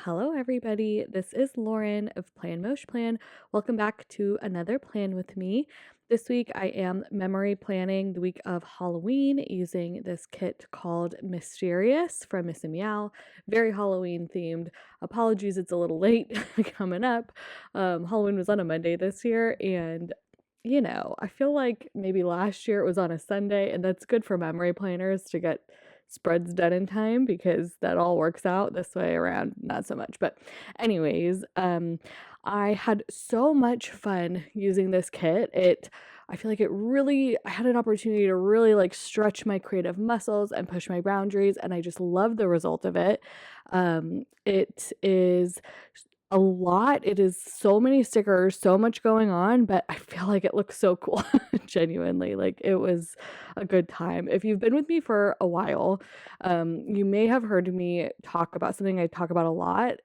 Hello, everybody. This is Lauren of Plan Mosh Plan. Welcome back to another plan with me. This week, I am memory planning the week of Halloween using this kit called Mysterious from Miss Meow. Very Halloween themed. Apologies, it's a little late coming up. Halloween was on a Monday this year, and I feel like maybe last year it was on a Sunday, and that's good for memory planners to get spreads done in time because that all works out. This way around, not so much. But anyways, I had so much fun using this kit. I feel like I had an opportunity to really like stretch my creative muscles and push my boundaries, and I just love the result of it. It is a lot. It is so many stickers, so much going on, but I feel like it looks so cool. Genuinely, like it was a good time. If you've been with me for a while, you may have heard me talk about something I talk about a lot,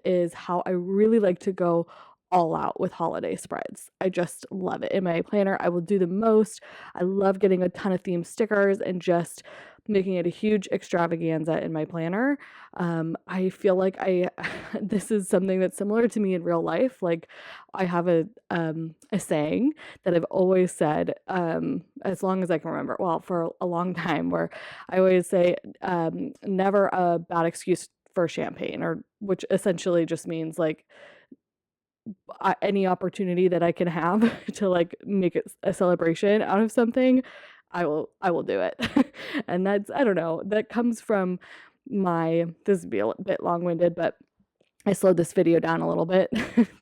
is how I really like to go all out with holiday spreads. I just love it. In my planner, I will do the most. I love getting a ton of themed stickers and just making it a huge extravaganza in my planner. I feel like this is something that's similar to me in real life. Like I have a saying that I've always said, as long as I can remember, well, for a long time, where I always say, never a bad excuse for champagne, or which essentially just means like any opportunity that I can have to like make it a celebration out of something, I will do it. And that's, I don't know, that comes from this would be a bit long-winded, but I slowed this video down a little bit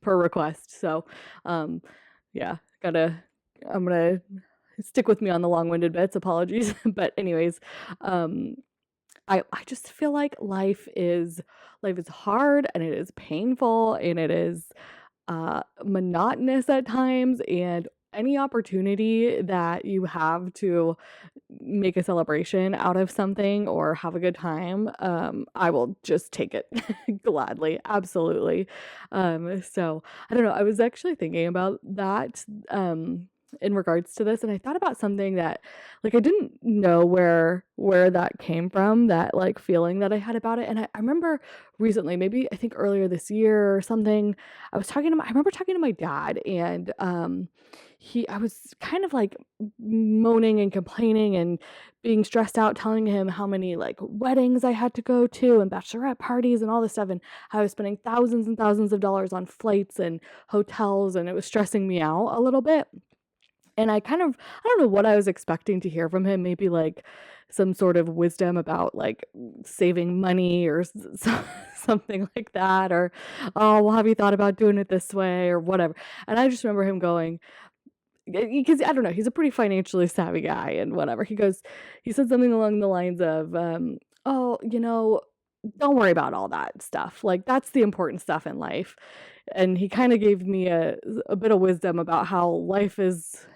per request. So, yeah, I'm gonna stick with me on the long-winded bits. Apologies. But anyways, I just feel like life is hard, and it is painful, and it is monotonous at times, and any opportunity that you have to make a celebration out of something or have a good time, I will just take it gladly. Absolutely. So I don't know. I was actually thinking about that, in regards to this, and I thought about something that like I didn't know where that came from, that like feeling that I had about it. And I remember recently, maybe I think earlier this year or something, I remember talking to my dad, and I was kind of like moaning and complaining and being stressed out, telling him how many like weddings I had to go to and bachelorette parties and all this stuff, and how I was spending thousands and thousands of dollars on flights and hotels, and it was stressing me out a little bit. And I don't know what I was expecting to hear from him, maybe like some sort of wisdom about like saving money or something like that, or, oh, well, have you thought about doing it this way or whatever. And I just remember him going, because I don't know, he's a pretty financially savvy guy, and whatever. He said something along the lines of, oh, don't worry about all that stuff. Like that's the important stuff in life. And he kind of gave me a bit of wisdom about how life is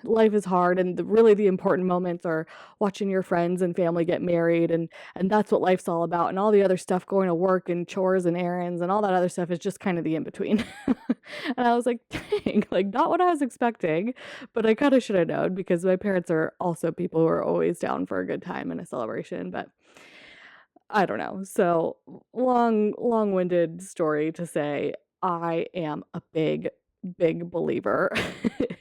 hard, and really the important moments are watching your friends and family get married, and that's what life's all about, and all the other stuff, going to work and chores and errands and all that other stuff, is just kind of the in between. And I was like, dang, like not what I was expecting, but I kind of should have known, because my parents are also people who are always down for a good time and a celebration. But I don't know. So long-winded story to say, I am a big, big believer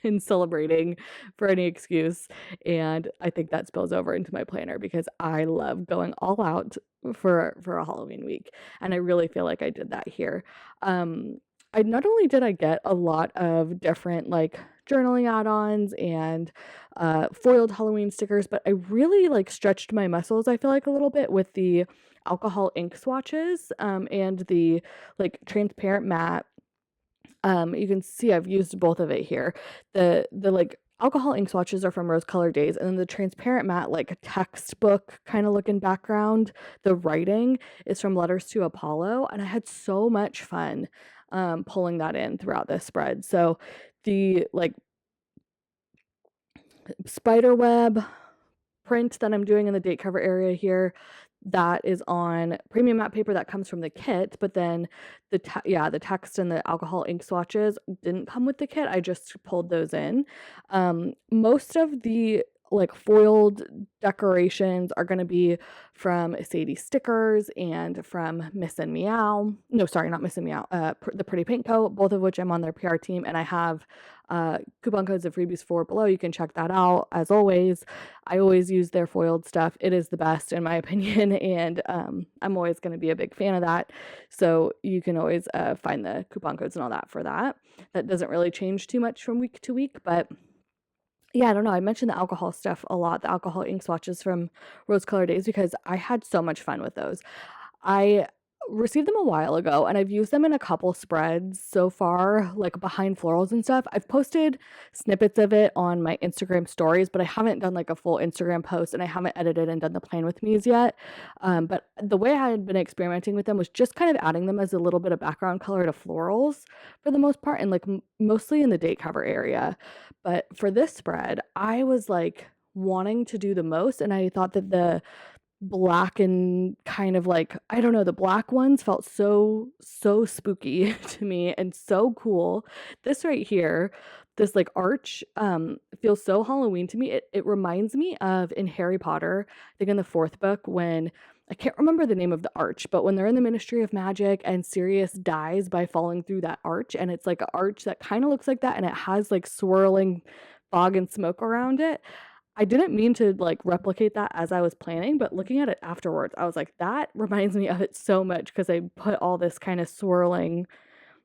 in celebrating for any excuse. And I think that spills over into my planner, because I love going all out for a Halloween week. And I really feel like I did that here. I not only did I get a lot of different like journaling add-ons and foiled Halloween stickers, but I really like stretched my muscles, I feel like, a little bit with the alcohol ink swatches, and the like transparent matte. You can see I've used both of it here. The like alcohol ink swatches are from Rose Color Days, and then the transparent matte, like a textbook kind of looking background, the writing is from Letters to Apollo, and I had so much fun pulling that in throughout this spread. So the like spider web print that I'm doing in the date cover area here, that is on premium matte paper that comes from the kit, but then the text and the alcohol ink swatches didn't come with the kit. I just pulled those in. Most of the like foiled decorations are going to be from Sadie Stickers and from Miss and Meow. No, sorry, not Miss and Meow. The Pretty Pink Co. Both of which I'm on their PR team, and I have coupon codes and freebies for below. You can check that out. As always, I always use their foiled stuff. It is the best in my opinion, and I'm always going to be a big fan of that. So you can always find the coupon codes and all that for that. That doesn't really change too much from week to week, but yeah, I don't know. I mentioned the alcohol stuff a lot, the alcohol ink swatches from Rose Color Days, because I had so much fun with those. I received them a while ago and I've used them in a couple spreads so far, like behind florals and stuff. I've posted snippets of it on my Instagram stories, but I haven't done like a full Instagram post and I haven't edited and done the plan with me's yet. But the way I had been experimenting with them was just kind of adding them as a little bit of background color to florals for the most part, and like mostly in the date cover area. But for this spread, I was like wanting to do the most, and I thought that the black and kind of like, I don't know, the black ones felt so spooky to me and so cool. This right here, this like arch feels so Halloween to me. It reminds me of in Harry Potter, I think in the fourth book, when I can't remember the name of the arch, but when they're in the Ministry of Magic and Sirius dies by falling through that arch, and it's like an arch that kind of looks like that, and it has like swirling fog and smoke around it. I didn't mean to like replicate that as I was planning, but looking at it afterwards, I was like, that reminds me of it so much, because I put all this kind of swirling,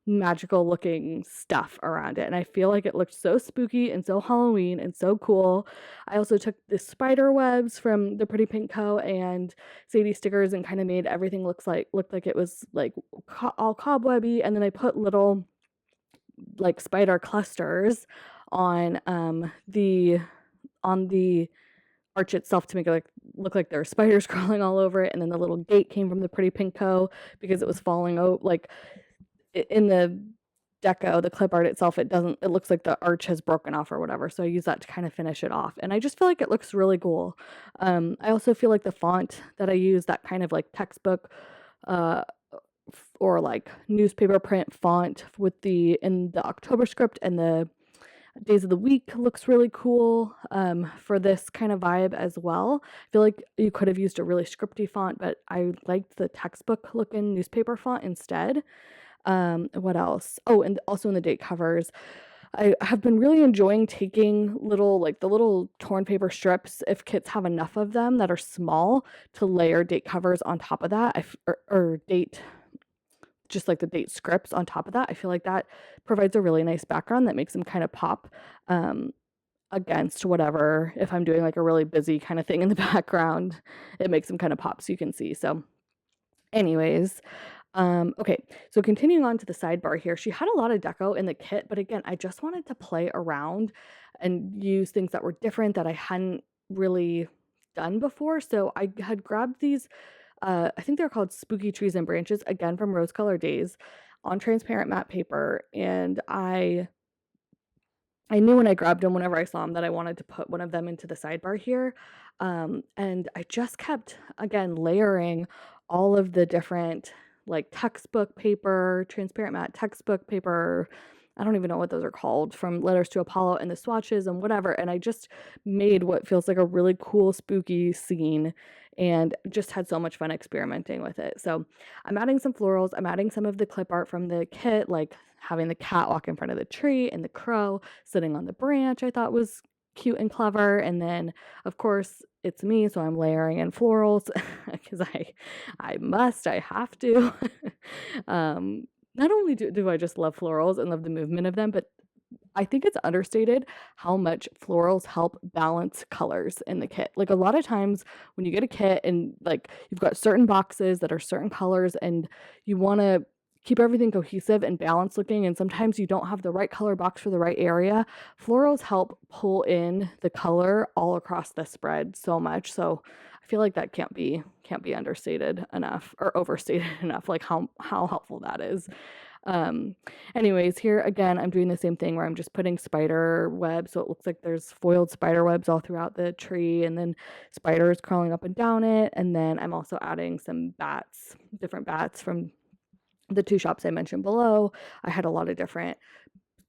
magical looking stuff around it. And I feel like it looked so spooky and so Halloween and so cool. I also took the spider webs from the Pretty Pink Co. and Sadie Stickers and kind of made everything looked like it was like all cobwebby. And then I put little like spider clusters on the arch itself to make it like look like there are spiders crawling all over it. And then the little gate came from the Pretty Pink Co. because it was falling out like in the deco, the clip art itself, it looks like the arch has broken off or whatever. So I use that to kind of finish it off. And I just feel like it looks really cool. I also feel like the font that I use, that kind of like textbook or like newspaper print font in the October script and the days of the week, looks really cool for this kind of vibe as well. I feel like you could have used a really scripty font, but I liked the textbook looking newspaper font instead. What else? Oh, and also in the date covers, I have been really enjoying taking the little torn paper strips, if kits have enough of them that are small, to layer date covers on top of that, or date, just like the date scripts on top of that. I feel like that provides a really nice background that makes them kind of pop against whatever. If I'm doing like a really busy kind of thing in the background, it makes them kind of pop so you can see. So anyways, okay, so continuing on to the sidebar here, she had a lot of deco in the kit, but again, I just wanted to play around and use things that were different that I hadn't really done before. So I had grabbed these, I think they're called Spooky Trees and Branches, again from Rose Color Days, on transparent matte paper, and I knew when I grabbed them, whenever I saw them, that I wanted to put one of them into the sidebar here. And I just kept, again, layering all of the different like textbook paper, transparent matte textbook paper. I don't even know what those are called, from Letters to Apollo, and the swatches and whatever. And I just made what feels like a really cool, spooky scene, and just had so much fun experimenting with it. So I'm adding some florals. I'm adding some of the clip art from the kit, like having the cat walk in front of the tree and the crow sitting on the branch, I thought was cute and clever. And then of course it's me, so I'm layering in florals because I have to. Not only do I just love florals and love the movement of them, but I think it's understated how much florals help balance colors in the kit. Like a lot of times when you get a kit and like you've got certain boxes that are certain colors and you want to keep everything cohesive and balanced looking, and sometimes you don't have the right color box for the right area, florals help pull in the color all across the spread so much. So I feel like that can't be understated enough or overstated enough, like how helpful that is. Anyways, here again, I'm doing the same thing where I'm just putting spider webs, so it looks like there's foiled spider webs all throughout the tree, and then spiders crawling up and down it. And then I'm also adding some different bats from the two shops I mentioned below. I had a lot of different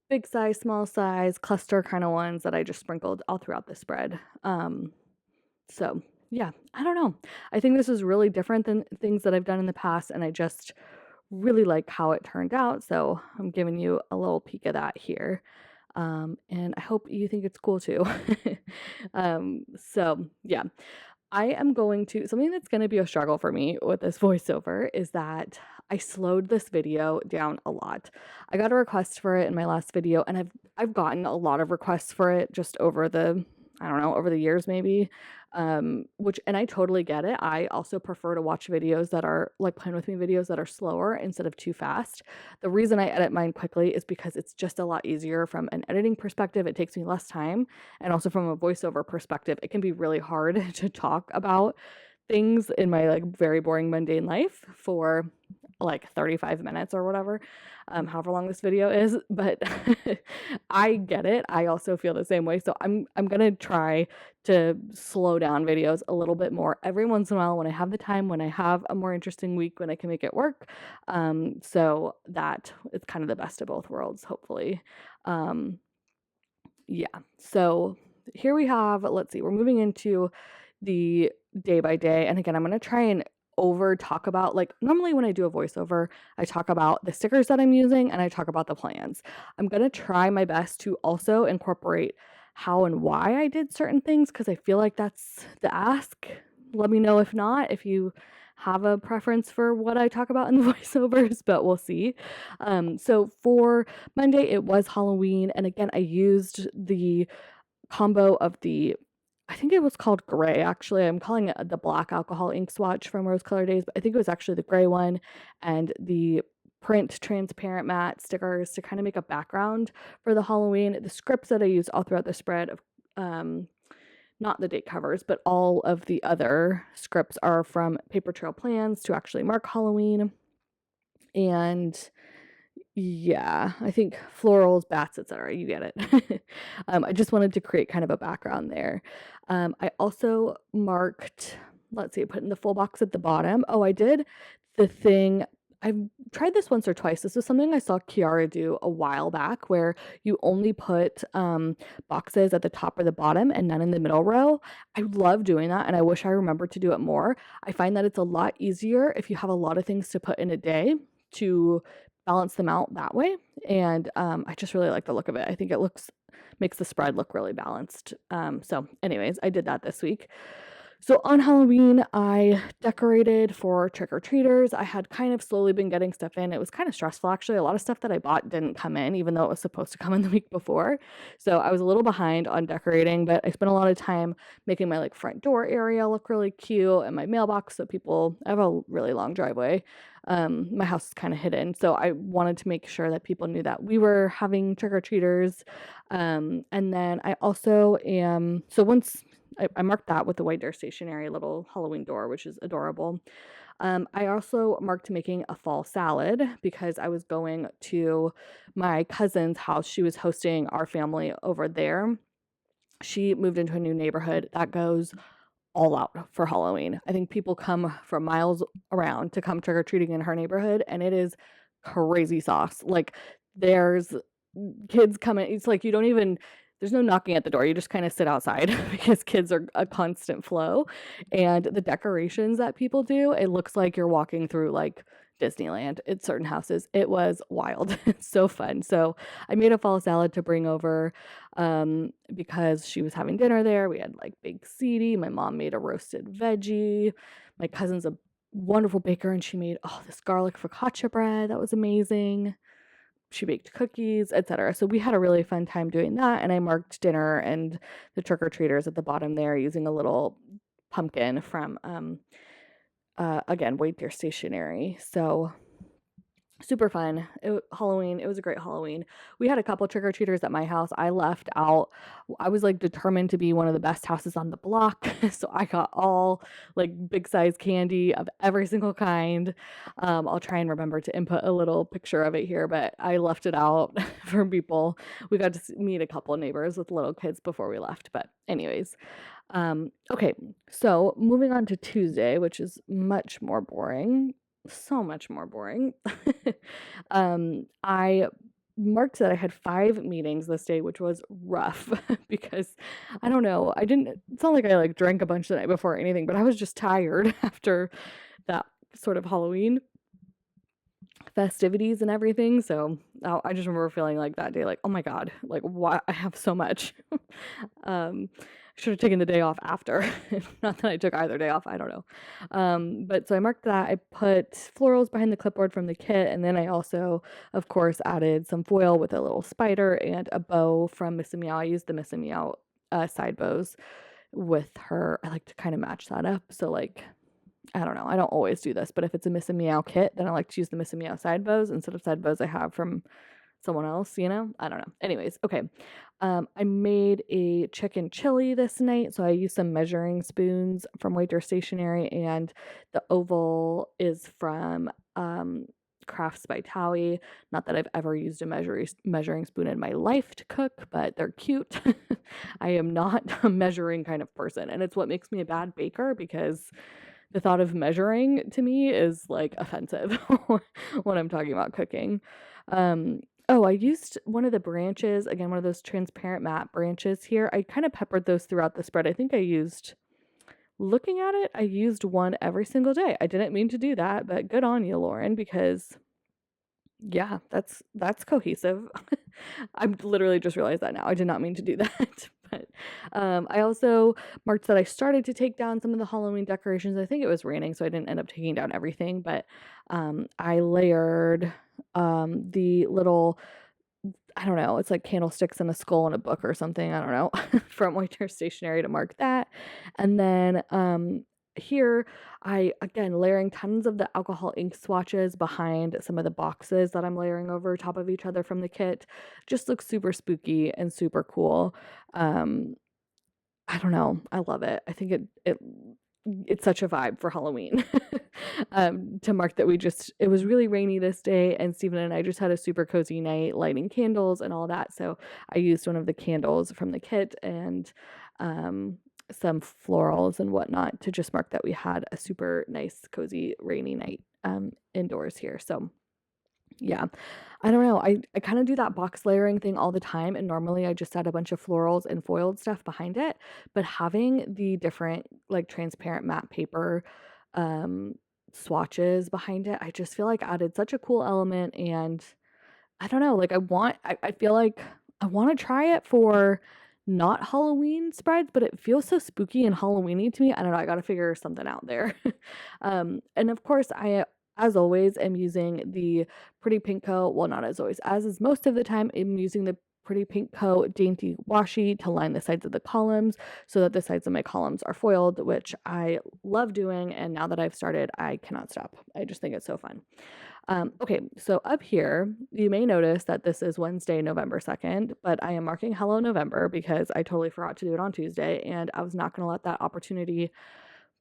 big size, small size, cluster kind of ones that I just sprinkled all throughout the spread. So yeah, I don't know. I think this is really different than things that I've done in the past, and I just really like how it turned out. So I'm giving you a little peek of that here. And I hope you think it's cool too. So yeah, I am going to, something that's going to be a struggle for me with this voiceover is that I slowed this video down a lot. I got a request for it in my last video, and I've gotten a lot of requests for it just over the, I don't know, over the years maybe. Which, and I totally get it. I also prefer to watch videos that are like Plan With Me videos that are slower instead of too fast. The reason I edit mine quickly is because it's just a lot easier from an editing perspective. It takes me less time. And also from a voiceover perspective, it can be really hard to talk about things in my like very boring mundane life for like 35 minutes or whatever, however long this video is, but I get it. I also feel the same way. So I'm gonna try to slow down videos a little bit more every once in a while when I have the time, when I have a more interesting week, when I can make it work. So that it's kind of the best of both worlds, hopefully. Yeah. So here we have, let's see, we're moving into the day by day. And again, I'm going to try and over talk about, like, normally when I do a voiceover, I talk about the stickers that I'm using and I talk about the plans. I'm going to try my best to also incorporate how and why I did certain things, because I feel like that's the ask. Let me know if not, if you have a preference for what I talk about in the voiceovers, but we'll see. So for Monday, it was Halloween. And again, I used the combo of the, I think it was called gray, actually. I'm calling it the black alcohol ink swatch from Rose Color Days, but I think it was actually the gray one, and the print transparent matte stickers to kind of make a background for the Halloween. The scripts that I used all throughout the spread of, not the date covers, but all of the other scripts are from Paper Trail Plans to actually mark Halloween. And yeah, I think florals, bats, etc. You get it. I just wanted to create kind of a background there. I also marked, let's see, I put in the full box at the bottom. Oh, I did the thing. I've tried this once or twice. This was something I saw Kiara do a while back, where you only put boxes at the top or the bottom and none in the middle row. I love doing that, and I wish I remembered to do it more. I find that it's a lot easier if you have a lot of things to put in a day to balance them out that way. And I just really like the look of it. I think it makes the spread look really balanced. So anyways, I did that this week. So on Halloween, I decorated for trick-or-treaters. I had kind of slowly been getting stuff in. It was kind of stressful, actually. A lot of stuff that I bought didn't come in, even though it was supposed to come in the week before. So I was a little behind on decorating, but I spent a lot of time making my like front door area look really cute, and my mailbox, so people, I have a really long driveway. My house is kind of hidden, so I wanted to make sure that people knew that we were having trick-or-treaters. And then I also am, so once I marked that with the White Dare Stationery little Halloween door, which is adorable. I also marked making a fall salad because I was going to my cousin's house. She was hosting our family over there. She moved into a new neighborhood that goes all out for Halloween. I think people come from miles around to come trick-or-treating in her neighborhood, and it is crazy sauce. Like, there's kids coming. It's like you don't even, there's no knocking at the door. You just kind of sit outside because kids are a constant flow. And the decorations that people do, it looks like you're walking through like Disneyland at certain houses. It was wild. It's so fun. So I made a fall salad to bring over because she was having dinner there. We had like baked ziti. My mom made a roasted veggie. My cousin's a wonderful baker, and she made this garlic focaccia bread. That was amazing. She baked cookies, etc. So we had a really fun time doing that, and I marked dinner and the trick-or-treaters at the bottom there using a little pumpkin from again, White Deer Stationery. So super fun. Halloween, it was a great Halloween. We had a couple trick-or-treaters at my house. I left out, I was like determined to be one of the best houses on the block. So I got all like big size candy of every single kind. I'll try and remember to input a little picture of it here, but I left it out for people. We got to meet a couple neighbors with little kids before we left. But anyways, okay, so moving on to Tuesday, which is much more boring. So much more boring. I marked that I had 5 meetings this day, which was rough because I don't know, it's not like I, like, drank a bunch the night before or anything, but I was just tired after that sort of Halloween festivities and everything, so, I just remember feeling like that day, like, "Oh my god, like, why I have so much." Um, should have taken the day off after. Not that I took either day off, I don't know. But so I marked that, I put florals behind the clipboard from the kit, and then I also, of course, added some foil with a little spider and a bow from Miss Meow. I used the Miss Meow, side bows with her. I like to kinda match that up, so, like, I don't know, I don't always do this, but if it's a Miss Meow kit, then I like to use the Miss Meow side bows instead of side bows I have from someone else, you know? I don't know. Anyways, okay. I made a chicken chili this night, so I used some measuring spoons from Waiter Stationery, and the oval is from Crafts by Towie. Not that I've ever used a measuring spoon in my life to cook, but they're cute. I am not a measuring kind of person, and it's what makes me a bad baker because the thought of measuring to me is, like, offensive when I'm talking about cooking. Oh, I used one of the branches, again, one of those transparent matte branches here. I kinda peppered those throughout the spread. I think looking at it, I used one every single day. I didn't mean to do that, but good on you, Lauren, because yeah, that's cohesive. I'm literally just realized that now. I did not mean to do that. But I also marked that I started to take down some of the Halloween decorations. I think it was raining, so I didn't end up taking down everything, but I layered the little, I don't know, it's like candlesticks and a skull and a book or something, I don't know, from White Stationery to mark that. And then here I, again, layering tons of the alcohol ink swatches behind some of the boxes that I'm layering over top of each other from the kit. Just looks super spooky and super cool. Um, I don't know, I love it. I think it's such a vibe for Halloween. To mark that it was really rainy this day, and Steven and I just had a super cozy night lighting candles and all that, so I used one of the candles from the kit and, some florals and whatnot to just mark that we had a super nice, cozy, rainy night, indoors here, so yeah. I don't know, I kinda do that box layering thing all the time, and normally I just add a bunch of florals and foiled stuff behind it, but having the different, like, transparent matte paper, um, swatches behind it, I just feel like added such a cool element, and I don't know, like, I feel like I wanna try it for not Halloween spreads, but it feels so spooky and Halloweeny to me. I don't know, I gotta figure something out there. And of course, as always, am using the Pretty Pink Co. Well, not as always, as is most of the time, I'm using the Pretty Pink Co. Dainty Washi to line the sides of the columns so that the sides of my columns are foiled, which I love doing, and now that I've started, I cannot stop. I just think it's so fun. Okay, so up here, you may notice that this is Wednesday, November 2nd, but I am marking Hello November because I totally forgot to do it on Tuesday, and I was not gonna let that opportunity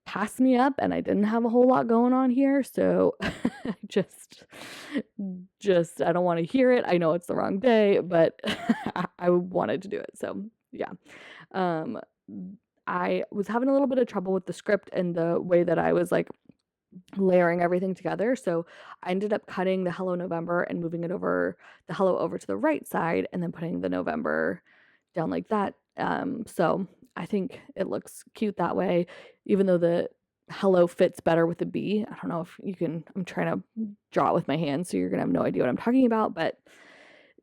pass me up, and I didn't have a whole lot going on here, so I I don't wanna hear it. I know it's the wrong day, but I wanted to do it, so yeah. Um, I was having a little bit of trouble with the script and the way that I was, like, layering everything together. So I ended up cutting the Hello November and moving the hello over to the right side and then putting the November down like that. So I think it looks cute that way, even though the hello fits better with the B. I don't know if you can, I'm trying to draw it with my hands, so you're gonna have no idea what I'm talking about, but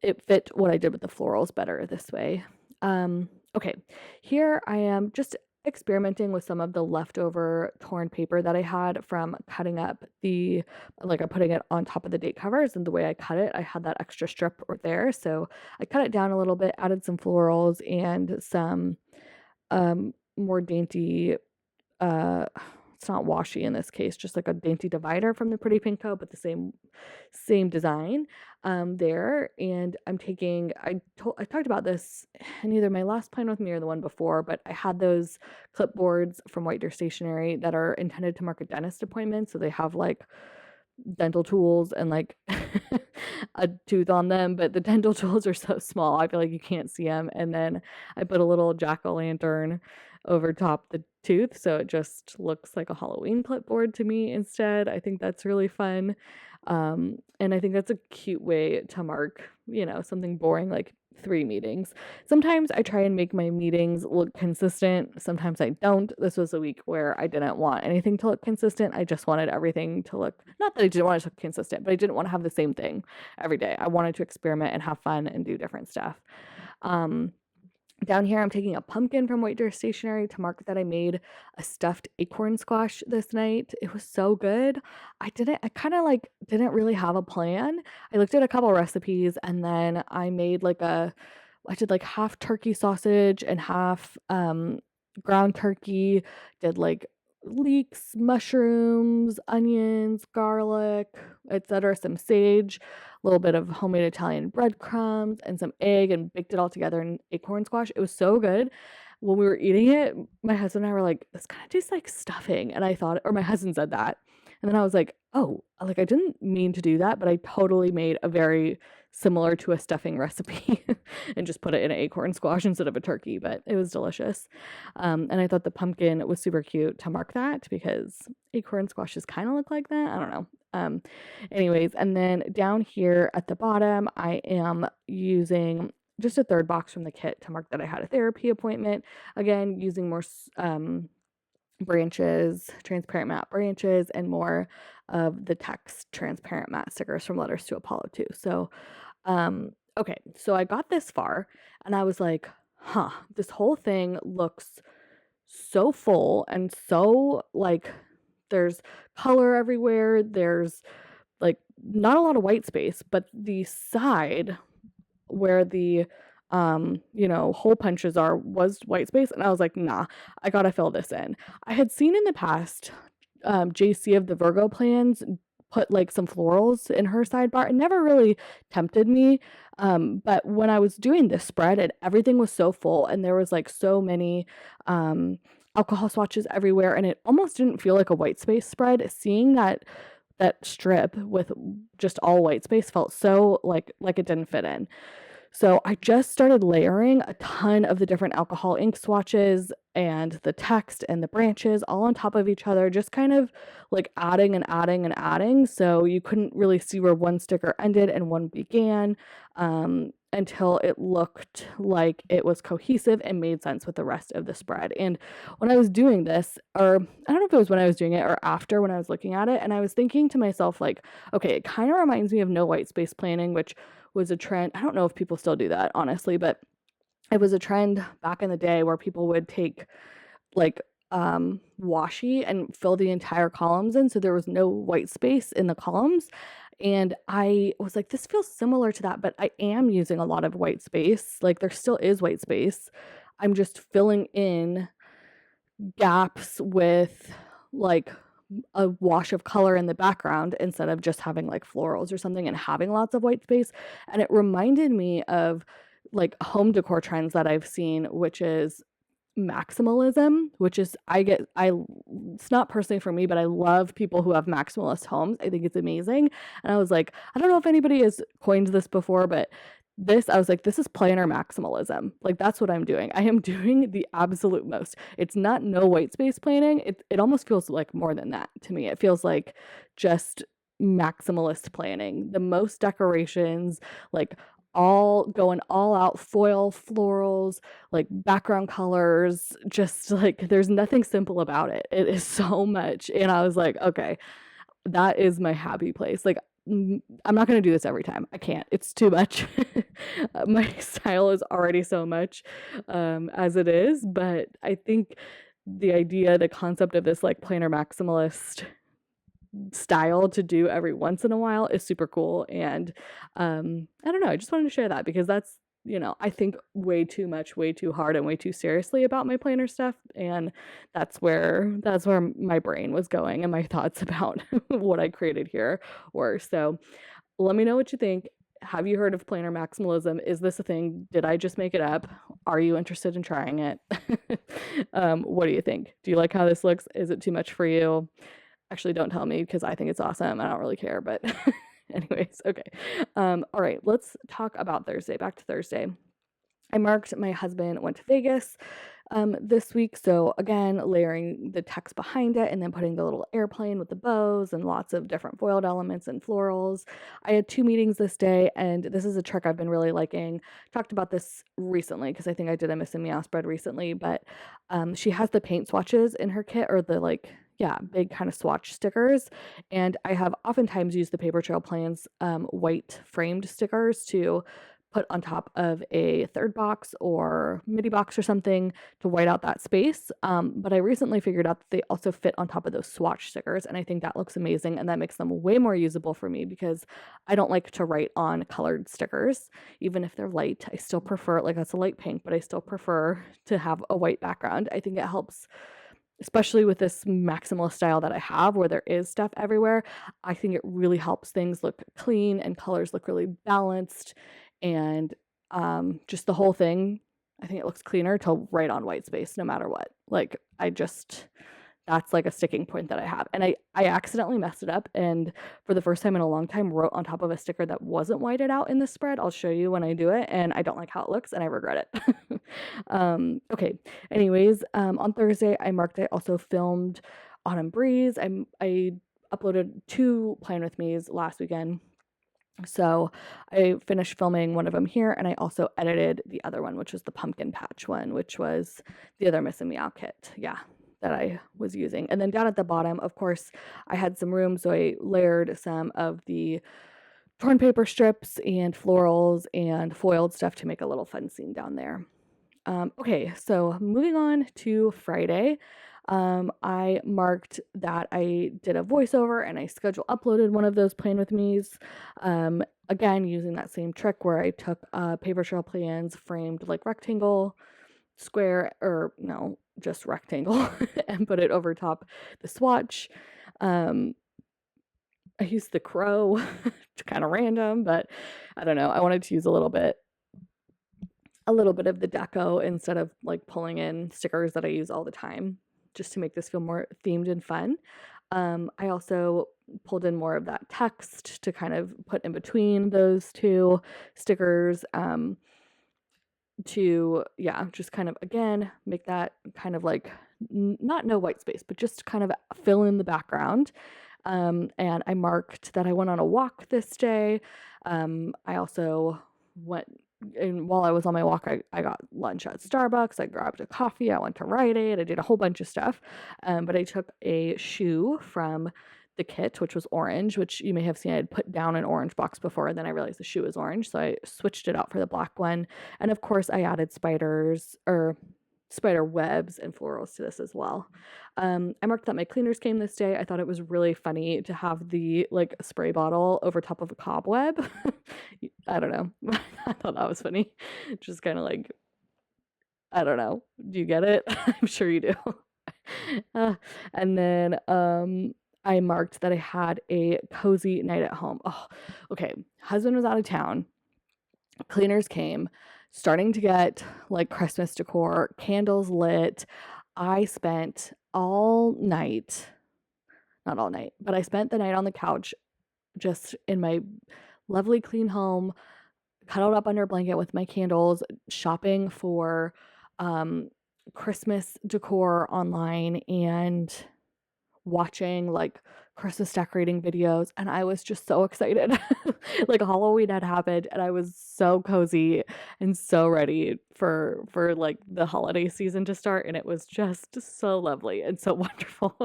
it fit what I did with the florals better this way. Okay, here I am just experimenting with some of the leftover torn paper that I had from cutting up I'm putting it on top of the date covers, and the way I cut it, I had that extra strip right there. So I cut it down a little bit, added some florals and some more dainty, uh, it's not washi in this case, just like a dainty divider from the Pretty Pink Co., but the same design there. And I talked about this in either my last plan with me or the one before, but I had those clipboards from White Deer Stationery that are intended to mark a dentist appointment, so they have like dental tools and like a tooth on them, but the dental tools are so small, I feel like you can't see them. And then I put a little jack-o'-lantern over top the tooth, so it just looks like a Halloween clipboard to me instead. I think that's really fun. And I think that's a cute way to mark, something boring like 3 meetings. Sometimes I try and make my meetings look consistent. Sometimes I don't. This was a week where I didn't want anything to look consistent. I just wanted everything to look, not that I didn't want it to look consistent, but I didn't want to have the same thing every day. I wanted to experiment and have fun and do different stuff. Down here, I'm taking a pumpkin from White Deer Stationery to mark that I made a stuffed acorn squash this night. It was so good. I kind of like didn't really have a plan. I looked at a couple recipes and then I did like half turkey sausage and half ground turkey, did like leeks, mushrooms, onions, garlic, etc., some sage, a little bit of homemade Italian breadcrumbs, and some egg, and baked it all together in acorn squash. It was so good. When we were eating it, my husband and I were like, this kind of tastes like stuffing. And I thought, or my husband said that. And then I was like, oh, like I didn't mean to do that, but I totally made a very similar to a stuffing recipe and just put it in an acorn squash instead of a turkey, but it was delicious. And I thought the pumpkin was super cute to mark that because acorn squashes kind of look like that. I don't know. Anyways, and then down here at the bottom, I am using just a third box from the kit to mark that I had a therapy appointment. Again, using more branches, transparent matte branches, and more of the text transparent matte stickers from Letters to Apollo 2. So, okay, so I got this far and I was like, this whole thing looks so full and so like there's color everywhere. There's like not a lot of white space, but the side where the hole punches was white space, and I was like, nah, I gotta fill this in. I had seen in the past JC of the Virgo plans put like some florals in her sidebar. It never really tempted me, but when I was doing this spread and everything was so full and there was like so many alcohol swatches everywhere, and it almost didn't feel like a white space spread. Seeing that strip with just all white space felt so like it didn't fit in. So I just started layering a ton of the different alcohol ink swatches and the text and the branches all on top of each other, just kind of like adding and adding and adding. So you couldn't really see where one sticker ended and one began until it looked like it was cohesive and made sense with the rest of the spread. And when I was doing this, or I don't know if it was when I was doing it or after when I was looking at it, and I was thinking to myself, like, okay, it kind of reminds me of no white space planning, which was a trend. I don't know if people still do that, honestly, but it was a trend back in the day where people would take like washi and fill the entire columns in so there was no white space in the columns. And I was like, this feels similar to that, but I am using a lot of white space. Like there still is white space. I'm just filling in gaps with like a wash of color in the background instead of just having like florals or something and having lots of white space. And it reminded me of like home decor trends that I've seen, which is maximalism, which is it's not personally for me, but I love people who have maximalist homes. I think it's amazing. And I was like, I don't know if anybody has coined this before, but I was like, this is planner maximalism. Like that's what I'm doing. I am doing the absolute most. It's not no white space planning. It almost feels like more than that to me. It feels like just maximalist planning. The most decorations, like all going all out foil florals, like background colors, just like there's nothing simple about it. It is so much. And I was like, okay, that is my happy place. Like I'm not going to do this every time. I can't. It's too much. My style is already so much as it is, but I think the concept of this like planner maximalist style to do every once in a while is super cool. And I don't know, I just wanted to share that because that's, I think way too much, way too hard, and way too seriously about my planner stuff. And that's where my brain was going and my thoughts about what I created here were. So let me know what you think. Have you heard of planner maximalism? Is this a thing? Did I just make it up? Are you interested in trying it? What do you think? Do you like how this looks? Is it too much for you? Actually, don't tell me because I think it's awesome. I don't really care, but anyways, okay. All right, let's talk about Thursday. Back to Thursday. I marked my husband went to Vegas this week. So again, layering the text behind it and then putting the little airplane with the bows and lots of different foiled elements and florals. I had 2 meetings this day, and this is a trick I've been really liking. Talked about this recently because I think I did a Miss and Meow spread recently, but she has the paint swatches in her kit, or the big kind of swatch stickers. And I have oftentimes used the Paper Trail Plans white framed stickers to put on top of a third box or midi box or something to white out that space. But I recently figured out that they also fit on top of those swatch stickers, and I think that looks amazing, and that makes them way more usable for me because I don't like to write on colored stickers. Even if they're light, I still prefer, like, that's a light pink, but I still prefer to have a white background. I think it helps, especially with this maximalist style that I have where there is stuff everywhere. I think it really helps things look clean and colors look really balanced, and just the whole thing, I think it looks cleaner to write on white space no matter what. Like, that's like a sticking point that I have. And I accidentally messed it up, and for the first time in a long time wrote on top of a sticker that wasn't whited out in the spread. I'll show you when I do it, and I don't like how it looks and I regret it. Okay. Anyways, on Thursday I also filmed Autumn Breeze. I uploaded 2 Plan With Me's last weekend. So I finished filming one of them here, and I also edited the other one, which was the pumpkin patch one, which was the other Miss and Meow kit. Yeah, that I was using. And then down at the bottom, of course, I had some room, so I layered some of the torn paper strips and florals and foiled stuff to make a little fun scene down there. Okay, so moving on to Friday. I marked that I did a voiceover and I uploaded one of those Plan With Me's. Again, using that same trick where I took Paper Trail Plans framed like rectangle, square, or no, just rectangle, and put it over top the swatch. I used the crow, kind of random, but I don't know. I wanted to use a little bit of the deco instead of like pulling in stickers that I use all the time, just to make this feel more themed and fun. I also pulled in more of that text to kind of put in between those 2 stickers, to, just kind of, again, make that kind of like, not no white space, but just kind of fill in the background. And I marked that I went on a walk this day. I also went, and while I was on my walk, I got lunch at Starbucks. I grabbed a coffee. I went to Rite Aid. I did a whole bunch of stuff. But I took a shoe from the kit, which was orange, which you may have seen I had put down an orange box before, and then I realized the shoe was orange, so I switched it out for the black one. And of course, I added spider webs and florals to this as well. I marked that my cleaners came this day. I thought it was really funny to have the like spray bottle over top of a cobweb. I don't know. I thought that was funny. Just kind of like, I don't know. Do you get it? I'm sure you do. And then I marked that I had a cozy night at home. Oh, okay. Husband was out of town. Cleaners came, starting to get like Christmas decor, candles lit. I spent all night, not all night, but I spent the night on the couch just in my lovely clean home, cuddled up under a blanket with my candles, shopping for Christmas decor online and watching like Christmas decorating videos, and I was just so excited. Like, Halloween had happened and I was so cozy and so ready for like the holiday season to start, and it was just so lovely and so wonderful.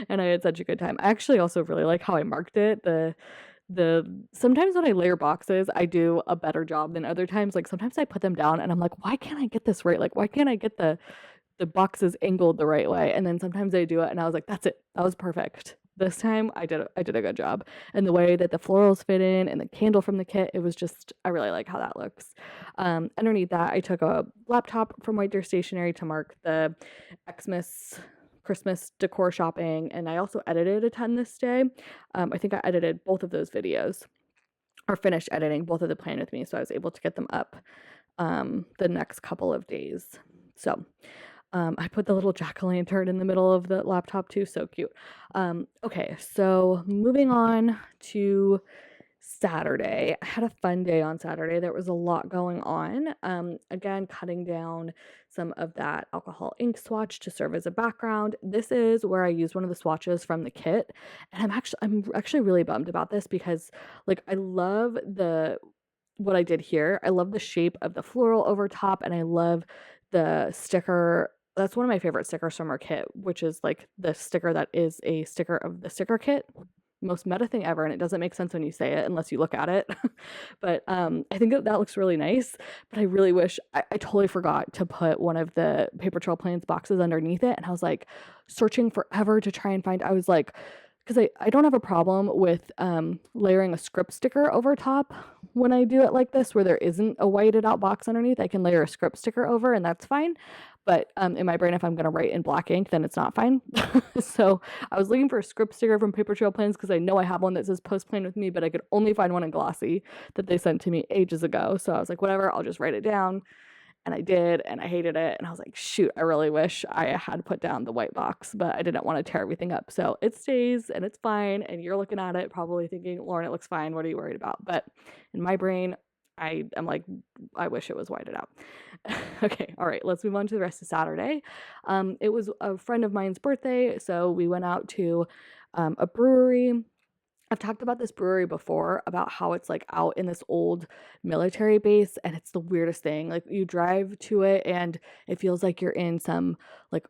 And I had such a good time. I actually also really like how I marked it. The sometimes when I layer boxes, I do a better job than other times. Like, sometimes I put them down and I'm like, why can't I get this right? Like, why can't I get the boxes angled the right way? And then sometimes I do it and I was like, that's it. That was perfect. This time I did a good job. And the way that the florals fit in and the candle from the kit, it was just, I really like how that looks. Underneath that, I took a laptop from White Deer Stationery to mark the Xmas Christmas decor shopping, and I also edited a ton this day. I think I edited both of those videos, or finished editing both of the Plan With Me, so I was able to get them up the next couple of days. So I put the little jack-o'-lantern in the middle of the laptop too, so cute. Okay, so moving on to Saturday. I had a fun day on Saturday. There was a lot going on. Again, cutting down some of that alcohol ink swatch to serve as a background. This is where I used one of the swatches from the kit, and I'm actually really bummed about this because like I love the what I did here. I love the shape of the floral over top, and I love the sticker. That's one of my favorite stickers from our kit, which is like the sticker that is a sticker of the sticker kit. Most meta thing ever, and it doesn't make sense when you say it unless you look at it. But I think that looks really nice. But I really wish I totally forgot to put one of the Paper Trail Plans boxes underneath it, and I was like searching forever to try and find. I was like, because I don't have a problem with layering a script sticker over top when I do it like this, where there isn't a whited out box underneath. I can layer a script sticker over, and that's fine. But in my brain, if I'm going to write in black ink, then it's not fine. So I was looking for a script sticker from Paper Trail Plans because I know I have one that says post plan with me, but I could only find one in glossy that they sent to me ages ago. So I was like, whatever, I'll just write it down. And I did, and I hated it. And I was like, shoot, I really wish I had put down the white box, but I didn't want to tear everything up. So it stays and it's fine. And you're looking at it probably thinking, Lauren, it looks fine. What are you worried about? But in my brain, I am like, I wish it was whited out. Okay, all right, let's move on to the rest of Saturday. It was a friend of mine's birthday, so we went out to a brewery. I've talked about this brewery before, about how it's like out in this old military base, and it's the weirdest thing. Like you drive to it and it feels like you're in some like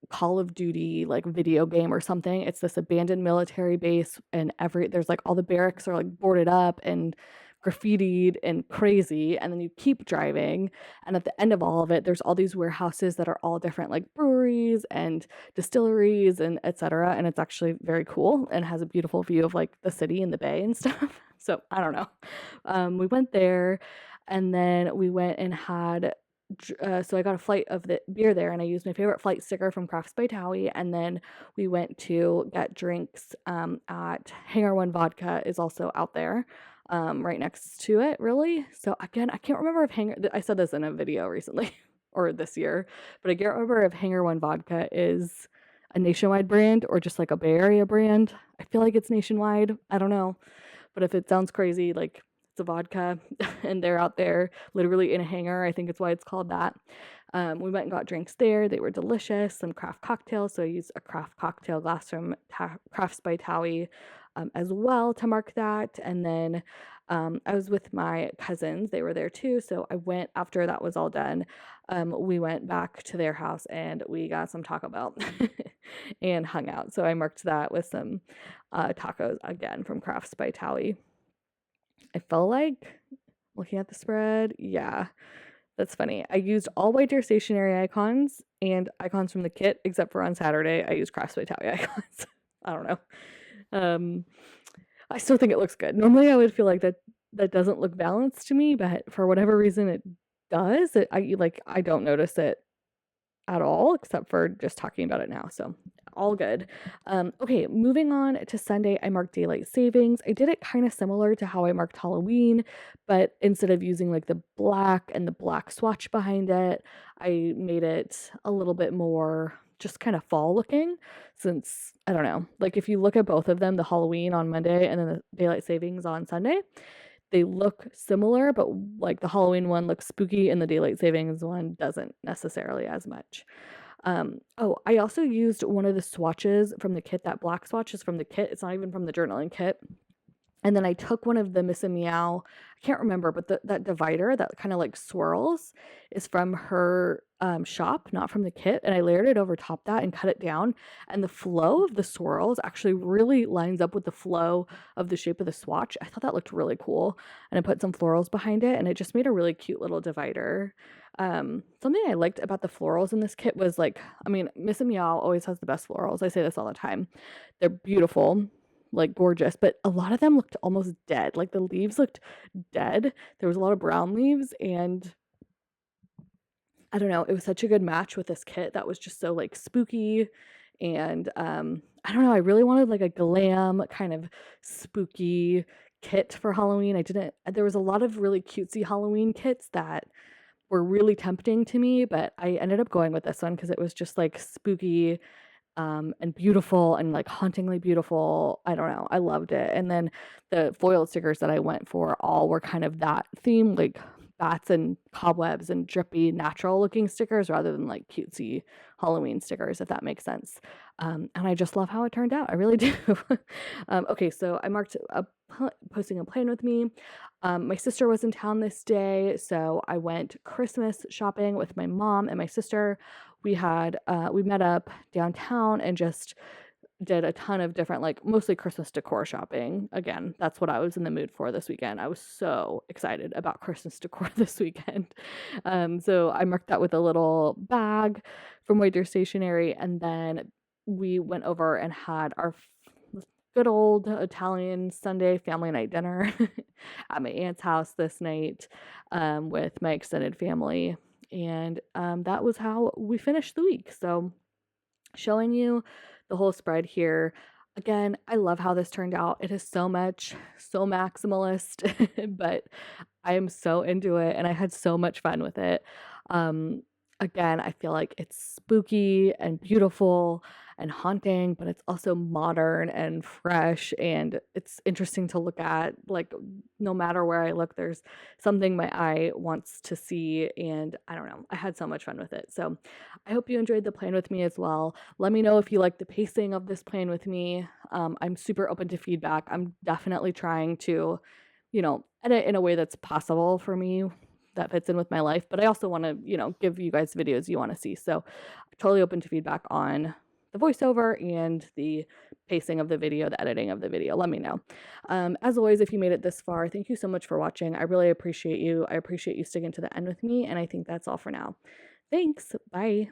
Call of Duty like video game or something. It's this abandoned military base, and there's like all the barracks are like boarded up and graffitied and crazy, and then you keep driving, and at the end of all of it there's all these warehouses that are all different like breweries and distilleries and etc., and it's actually very cool and has a beautiful view of like the city and the bay and stuff. So I don't know. We went there, and then we went and had so I got a flight of the beer there, and I used my favorite flight sticker from Crafts by Towie. And then we went to get drinks at Hangar One Vodka is also out there, right next to it, really. So again, I can't remember if I said this in a video recently or this year, but I can't remember if Hangar One Vodka is a nationwide brand or just like a Bay Area brand. I feel like it's nationwide. I don't know. But if it sounds crazy, like it's a vodka and they're out there literally in a hangar, I think it's why it's called that. We went and got drinks there. They were delicious. Some craft cocktails. So I used a craft cocktail glass from Crafts by Towie as well to mark that. And then I was with my cousins. They were there too. So I went, after that was all done, we went back to their house and we got some Taco Bell and hung out. So I marked that with some tacos again from Crafts by Towie. I felt like, looking at the spread, yeah, that's funny. I used all white deer stationery icons and icons from the kit, except for on Saturday, I used Crafts by Towie icons. I don't know. I still think it looks good. Normally, I would feel like that doesn't look balanced to me, but for whatever reason, it does. I don't notice it at all, except for just talking about it now. So all good. Okay, moving on to Sunday, I marked daylight savings. I did it kind of similar to how I marked Halloween, but instead of using like the black and the black swatch behind it, I made it a little bit more just kind of fall looking, since I don't know, like if you look at both of them, the Halloween on Monday and then the daylight savings on Sunday, they look similar, but like the Halloween one looks spooky and the daylight savings one doesn't necessarily as much. I also used one of the swatches from the kit. That black swatch is from the kit. It's not even from the journaling kit. And then I took one of the Miss and Meow, I can't remember, but that divider that kind of like swirls is from her shop, not from the kit. And I layered it over top that and cut it down. And the flow of the swirls actually really lines up with the flow of the shape of the swatch. I thought that looked really cool. And I put some florals behind it, and it just made a really cute little divider. Something I liked about the florals in this kit was like, I mean, Miss and Meow always has the best florals. I say this all the time. They're beautiful, like gorgeous, but a lot of them looked almost dead. Like the leaves looked dead. There was a lot of brown leaves, and I don't know, it was such a good match with this kit that was just so like spooky. And I don't know, I really wanted like a glam kind of spooky kit for Halloween. There was a lot of really cutesy Halloween kits that were really tempting to me, but I ended up going with this one because it was just like spooky and beautiful and like hauntingly beautiful. I don't know. I loved it. And then the foil stickers that I went for all were kind of that theme, like bats and cobwebs and drippy, natural looking stickers rather than like cutesy Halloween stickers, if that makes sense. And I just love how it turned out. I really do. Okay, so I marked posting a plan with me. My sister was in town this day, so I went Christmas shopping with my mom and my sister. We met up downtown and just did a ton of different, like, mostly Christmas decor shopping. Again, that's what I was in the mood for this weekend. I was so excited about Christmas decor this weekend. So I marked that with a little bag from Waiter Stationery, and then we went over and had our good old Italian Sunday family night dinner at my aunt's house this night, with my extended family. And that was how we finished the week. So showing you the whole spread here. Again, I love how this turned out. It is so maximalist, but I am so into it and I had so much fun with it. Um, Again, I feel like it's spooky and beautiful and haunting, but it's also modern and fresh and it's interesting to look at. Like, no matter where I look, there's something my eye wants to see, and I don't know. I had so much fun with it. So, I hope you enjoyed the plan with me as well. Let me know if you like the pacing of this plan with me. I'm super open to feedback. I'm definitely trying to, edit in a way that's possible for me that fits in with my life. But I also want to, give you guys videos you want to see. So I'm totally open to feedback on the voiceover and the pacing of the video, the editing of the video. Let me know. As always, if you made it this far, thank you so much for watching. I really appreciate you. I appreciate you sticking to the end with me. And I think that's all for now. Thanks. Bye.